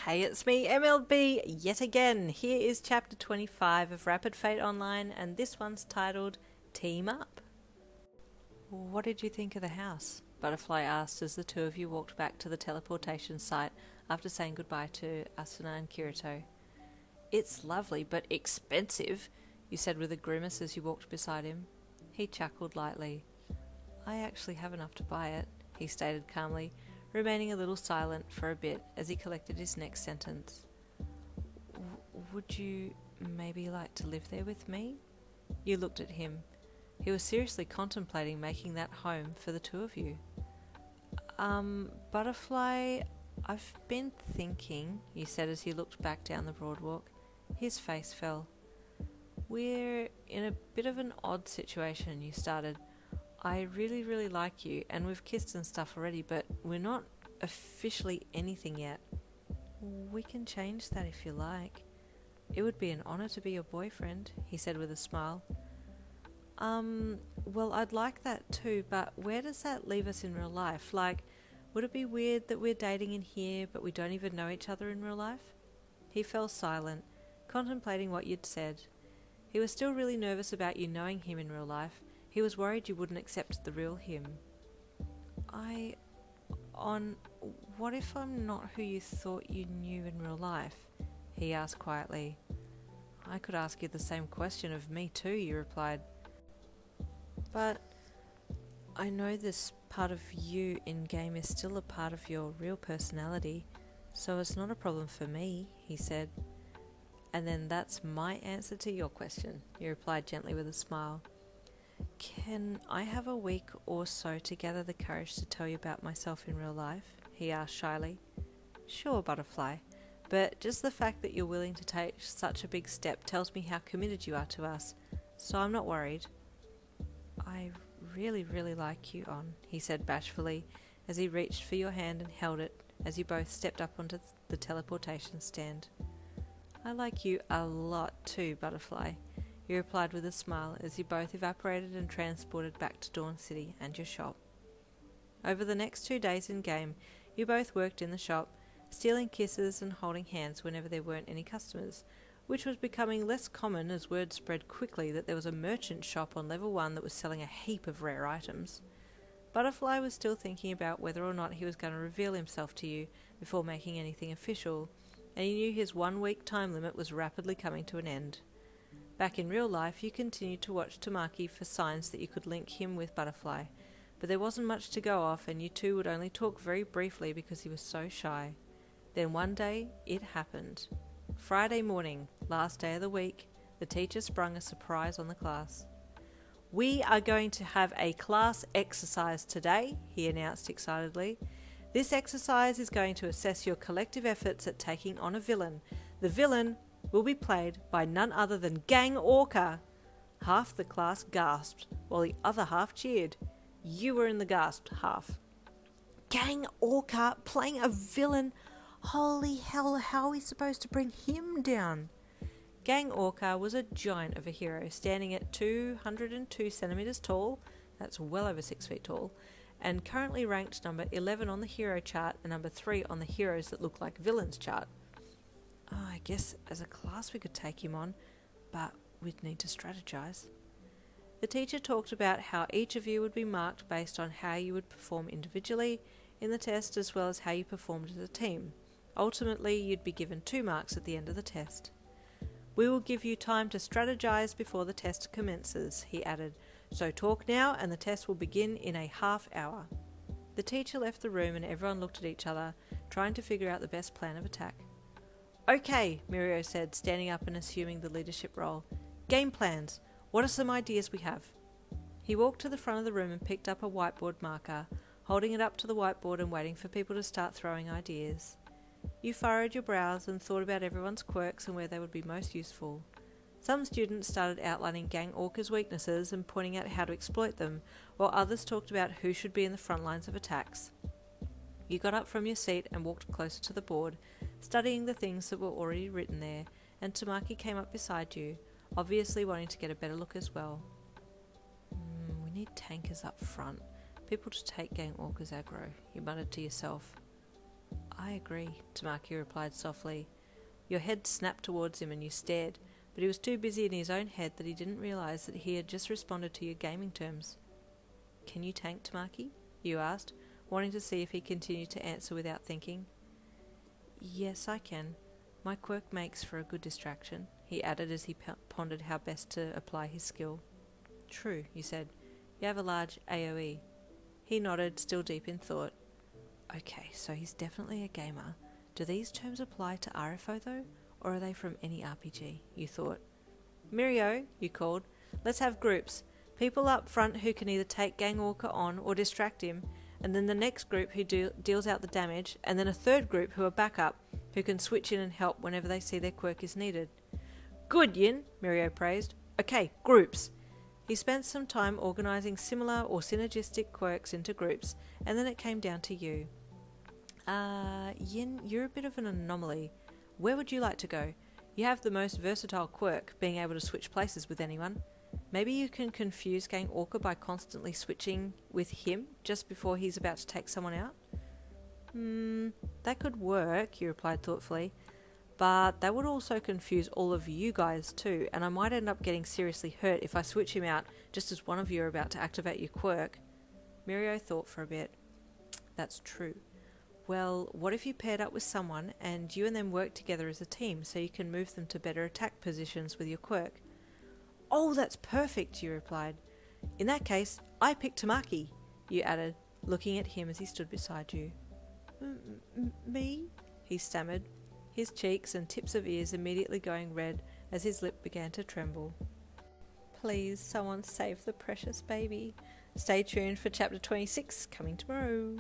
Hey, it's me, MLB, yet again. Here is chapter 25 of Rapid Fate Online, and this one's titled Team Up. What did you think of the house? Butterfly asked as the two of you walked back to the teleportation site after saying goodbye to Asuna and Kirito. It's lovely, but expensive, you said with a grimace as you walked beside him. He chuckled lightly. I actually have enough to buy it, he stated calmly, remaining a little silent for a bit as he collected his next sentence. Would you maybe like to live there with me? You looked at him. He was seriously contemplating making that home for the two of you. Butterfly, I've been thinking, you said as he looked back down the broadwalk. His face fell. We're in a bit of an odd situation, you started. I really like you, and we've kissed and stuff already, but we're not officially anything yet. We can change that if you like. It would be an honour to be your boyfriend, he said with a smile. Well, I'd like that too, but where does that leave us in real life? Like, would it be weird that we're dating in here, but we don't even know each other in real life? He fell silent, contemplating what you'd said. He was still really nervous about you knowing him in real life. He was worried you wouldn't accept the real him. What if I'm not who you thought you knew in real life? He asked quietly. I could ask you the same question of me too, you replied. But I know this part of you in-game is still a part of your real personality, so it's not a problem for me, he said. And then that's my answer to your question, you replied gently with a smile. Can I have a week or so to gather the courage to tell you about myself in real life? He asked shyly. Sure, Butterfly, but just the fact that you're willing to take such a big step tells me how committed you are to us, so I'm not worried. I really like you, On, he said bashfully as he reached for your hand and held it as you both stepped up onto the teleportation stand. I like you a lot too, Butterfly, he replied with a smile as you both evaporated and transported back to Dawn City and your shop. Over the next 2 days in-game, you both worked in the shop, stealing kisses and holding hands whenever there weren't any customers, which was becoming less common as word spread quickly that there was a merchant shop on level 1 that was selling a heap of rare items. Butterfly was still thinking about whether or not he was going to reveal himself to you before making anything official, and he knew his 1-week time limit was rapidly coming to an end. Back in real life, you continued to watch Tamaki for signs that you could link him with Butterfly, but there wasn't much to go off and you two would only talk very briefly because he was so shy. Then one day, it happened. Friday morning, last day of the week, the teacher sprung a surprise on the class. We are going to have a class exercise today, he announced excitedly. This exercise is going to assess your collective efforts at taking on a villain. The villain will be played by none other than Gang Orca. Half the class gasped, while the other half cheered. You were in the gasped half. Gang Orca playing a villain? Holy hell, how are we supposed to bring him down? Gang Orca was a giant of a hero, standing at 202 centimeters tall, that's well over 6 feet tall, and currently ranked number 11 on the hero chart and number 3 on the heroes that look like villains chart. I guess as a class we could take him on, but we'd need to strategize. The teacher talked about how each of you would be marked based on how you would perform individually in the test as well as how you performed as a team. Ultimately, you'd be given 2 marks at the end of the test. We will give you time to strategize before the test commences, he added, so talk now and the test will begin in a half hour. The teacher left the room and everyone looked at each other, trying to figure out the best plan of attack. Okay, Mirio said, standing up and assuming the leadership role. Game plans. What are some ideas we have? He walked to the front of the room and picked up a whiteboard marker, holding it up to the whiteboard and waiting for people to start throwing ideas. You furrowed your brows and thought about everyone's quirks and where they would be most useful. Some students started outlining Gang Orca's weaknesses and pointing out how to exploit them, while others talked about who should be in the front lines of attacks. You got up from your seat and walked closer to the board, studying the things that were already written there, and Tamaki came up beside you, obviously wanting to get a better look as well. We need tankers up front, people to take Gang Orca's aggro, you muttered to yourself. I agree, Tamaki replied softly. Your head snapped towards him and you stared, but he was too busy in his own head that he didn't realise that he had just responded to your gaming terms. Can you tank, Tamaki? You asked, wanting to see if he continued to answer without thinking. Yes, I can. My quirk makes for a good distraction, he added as he pondered how best to apply his skill. True, you said. You have a large AoE. He nodded, still deep in thought. Okay, so he's definitely a gamer. Do these terms apply to RFO though, or are they from any RPG? You thought. Mirio, you called. Let's have groups. People up front who can either take Gang Orca on or distract him, and then the next group who deals out the damage, and then a third group who are backup, who can switch in and help whenever they see their quirk is needed. Good, Yin, Mirio praised. Okay, groups. He spent some time organising similar or synergistic quirks into groups, and then it came down to you. Yin, you're a bit of an anomaly. Where would you like to go? You have the most versatile quirk, being able to switch places with anyone. Maybe you can confuse Gang Orca by constantly switching with him just before he's about to take someone out? That could work, you replied thoughtfully. But that would also confuse all of you guys too, and I might end up getting seriously hurt if I switch him out just as one of you are about to activate your quirk. Mirio thought for a bit. That's true. Well, what if you paired up with someone and you and them work together as a team so you can move them to better attack positions with your quirk? Oh, that's perfect, you replied. In that case, I pick Tamaki, you added, looking at him as he stood beside you. Me? He stammered, his cheeks and tips of ears immediately going red as his lip began to tremble. Please, someone save the precious baby. Stay tuned for chapter 26, coming tomorrow.